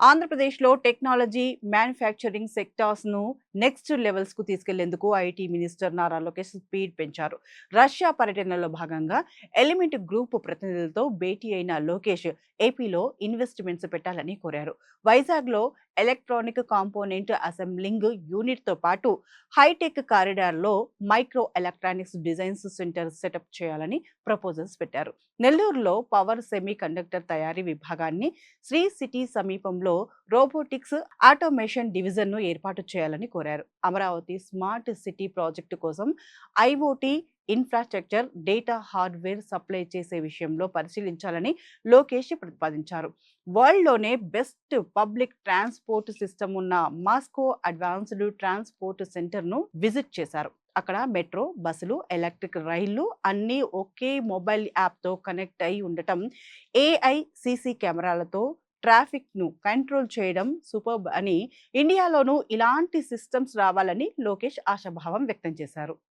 ఆంధ్రప్రదేశ్‌లో technology, manufacturing సెక్టార్స్‌ను next లెవెల్స్‌కు తీసుకెళ్లేందుకు IT minister Nara Lokesh speed పెంచారు. రష్యా పర్యటనలో భాగంగా ఎలిమెంట్ గ్రూప్ ప్రతినిధులతో భేటీ అయిన లోకేష్ ఏపీలో ఇన్వెస్ట్‌మెంట్స్ పెట్టాలని కోరారు. వైజాగ్‌లో ఎలక్ట్రానిక్ కాంపోనెంట్ అసెంబ్లింగ్ యూనిట్‌తో పాటు హైటెక్ కారిడార్‌లో micro electronics designs centre setup చేయాలని ప్రపోజల్స్ పెట్టారు. నెల్లూరులో పవర్ సెమీ కండక్టర్ తయారీ విభాగాన్ని, శ్రీ సిటీ సమీపంలో రోబోటిక్స్ ఆటోమేషన్ డివిజన్ను ఏర్పాటు చేయాలని కోరారు. అమరావతి స్మార్ట్ సిటీ ప్రాజెక్టు కోసం IoT infrastructure, data hardware supply చేసే విషయంలో పరిశీలించాలని లోకేష్ ప్రతిపాదించారు. వరల్డ్‌లోనే బెస్ట్ పబ్లిక్ ట్రాన్స్‌పోర్ట్ సిస్టమ్ ఉన్న మాస్కో అడ్వాన్స్డ్ ట్రాన్స్‌పోర్ట్ సెంటర్‌ను విజిట్ చేశారు. అక్కడ మెట్రో, బస్సులు, ఎలక్ట్రిక్ రైళ్లు అన్నీ ఒకే మొబైల్ యాప్‌తో కనెక్ట్ అయి ఉండటం, ఏఐ, సీసీ కెమెరాలతో ట్రాఫిక్‌ను కంట్రోల్ చేయడం సూపర్బ్ అని, ఇండియాలోనూ ఇలాంటి సిస్టమ్స్ రావాలని లోకేష్ ఆశాభావం వ్యక్తం చేశారు.